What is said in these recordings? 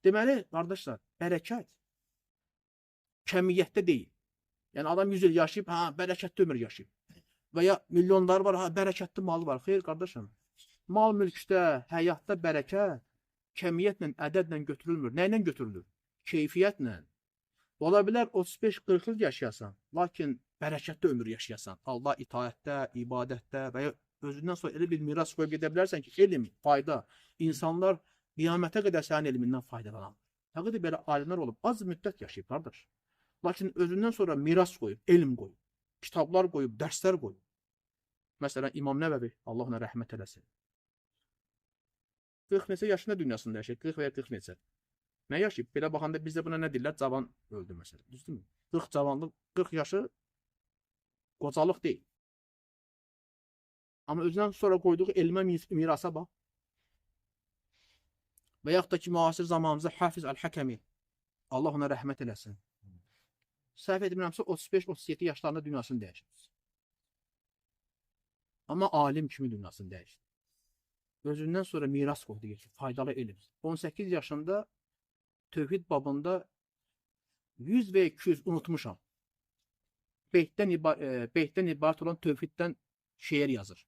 Deməli, qardaşlar, bərəkət kəmiyyətdə deyil. Yəni, adam 100 il yaşayıb, ha, bərəkətli ömür yaşayıb. Və ya milyonlar var, ha, bərəkətli malı var. Xeyr, qardaşım. Mal mülkdə, həyatda bərəkət kəmiyyətlə, ədədlə götürülmür. Nə ilə götürülür? Keyfiyyətlə. Ola bilər 35-40 il yaşayasan, lakin bərəkətli ömür yaşayasan. Allah itaətdə, ibadətdə və ya özündən sonra elə bir miras qoyub gedə bilərsən ki, elm, fayda, insanlar qiyamətə qədər sənin elmindən faydalanır. Həqiqətən belə alimlər olub, az müddət yaşayıb, qardaş. Lakin özündən sonra miras qoyub, elm qoyub, kitablar qoyub, dərslər qoyub. Məsələn, İmam Nəvəvi, Allah ona rəhmət eləsin. 40 neçə yaşında dünyasında yaşayıb, 40 və ya 40 neçə. Nə yaşayıb? Belə baxanda bizdə buna nə deyirlər? Cavan öldü məsələn. Düzdürmü? 40 cavanlıq, 40 yaşı qocalıq deyil. Amma özündən sonra qoyduğu elmə mirasa bax. Və yaxud da ki, müasir zamanımızda Hafiz Əl-Həkəmi, Allah ona rəhmət eləsin. Səhv etmirəmsə 35-37 yaşlarında dünyasını dəyişir. Amma alim kimi dünyasını dəyişir. Özündən sonra miras qoydu geçir, faydalı elm. 18 yaşında tövhid babında 100 və 200 unutmuşam. Beytdən ibarət olan tövhiddən şeir yazır.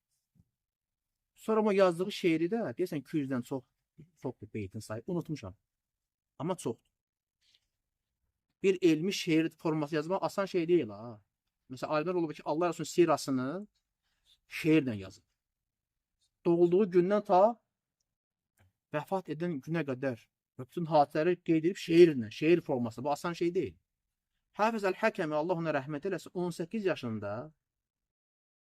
Sonra o yazdığı şeiri də deyəsən 200-dən çoxdur beytin sayı, unutmuşam. Amma çoxdur. Bir elmi şeir forması yazmaq asan şey deyil ha. Məsələn, alimlər olub ki, Allah Rəsulünün sirasını şeirlə yazır. Doğulduğu gündən ta vəfat edən günə qədər bütün hadisələri qeyd edib şeirlə, şeir forması. Bu asan şey deyil. Hafiz Əl-Həkəmi, Allah ona rəhmət eləsin, 18 yaşında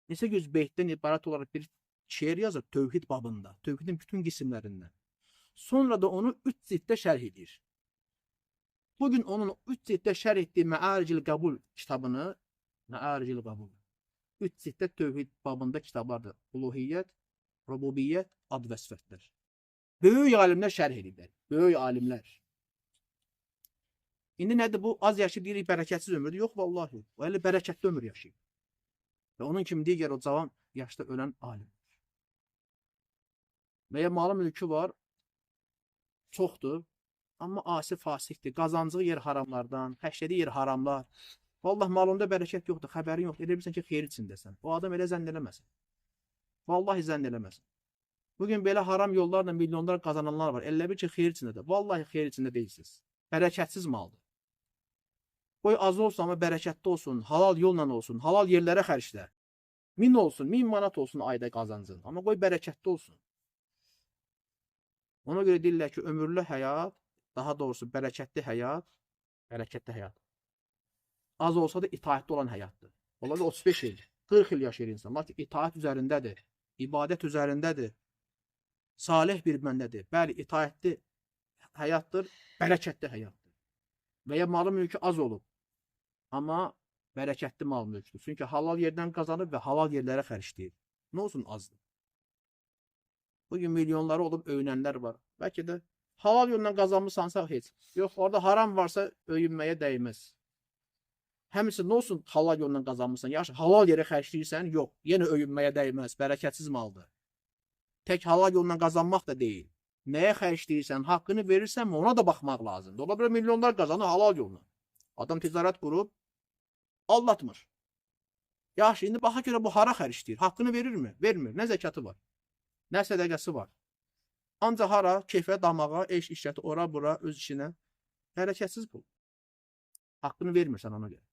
neçə yüz beytdən ibarət olaraq bir şeir yazır tövhid babında, tövhidin bütün qismlərindən. Sonra da onu 3 cilddə şərh edir. Bugün onun 3 cilddə şərh etdiyi Mə'aricil Qəbul kitabını, Mə'aricil Qəbul, 3 cilddə tövhid babında kitablardır. Uluhiyyət, Rububiyyət, ad və sifətlər. Böyük alimlər şərh edirlər. Böyük alimlər. İndi nədir bu? Az yaşayıb deyirik bərəkətsiz ömürdür. Yox, vallahi. O elə bərəkətli ömür yaşayıb. Və onun kimi digər o cavan yaşda ölən alim. Və ya malı mülkü var, çoxdur, amma asi fasikdir. Qazancığı yer haramlardan, həşlədiyi yer haramlar. Vallahi malında bərəkət yoxdur, xəbərin yoxdur. Elə bilirsən ki, xeyir içindəsən. O adam elə zənn eləməsin. Vallahi zənn eləməsin. Bugün belə haram yollarla milyonlar qazananlar var. Elə bir ki, xeyir içindədir. Vallahi xeyir içində deyilsiniz. Bərəkətsiz maldır. Qoy az olsun, amma bərəkətli olsun, halal yolla olsun, halal yerlərə xərclə. 1000 olsun, 1000 manat olsun ayda qazancın. Amma qoy bərəkətli olsun. Ona görə deyirlər ki, ömürlü həyat, daha doğrusu bərəkətli həyat, az olsa da itaətli olan həyatdır. Ola da 35 il, 40 il yaşayır insan. Lakin itaət üzərindədir, ibadət üzərindədir, salih bir məndədir. Bəli, itaətli həyatdır, bərəkətli həyatdır. Və ya malı mülkü az olub, amma bərəkətli mal mülkdür. Çünki halal yerdən qazanıb və halal yerlərə xərcləyir. Nə olsun azdır? Bugün milyonları olub öyünənlər var. Bəlkə də halal yolla qazanmışsansa heç. Yox, orada haram varsa öyünməyə dəyməz. Həmçinin nə olsun halal yolla qazanmışsan? Yaxşı, halal yerə xərcləyirsən? Yox, yenə öyünməyə dəyməz. Bərəkətsiz maldır. Tək halal yolla qazanmaq da deyil. Nəyə xərcləyirsən, haqqını verirsən mi, ona da baxmaq lazımdır. Ola bilər milyonlar qazanır halal yolla. Adam ticarət qurub, aldatmır. Yaxşı, indi baxa görə bu hara xərcləyir? Haqqını verirmi? Vermir. Nə zəkatı var? Nə sədəqəsi var? Ancaq hara, keyfə, damağa, eş, işləti, ora, bura, öz işinə. Hərəkətsiz pul. Haqqını vermirsən ona görə.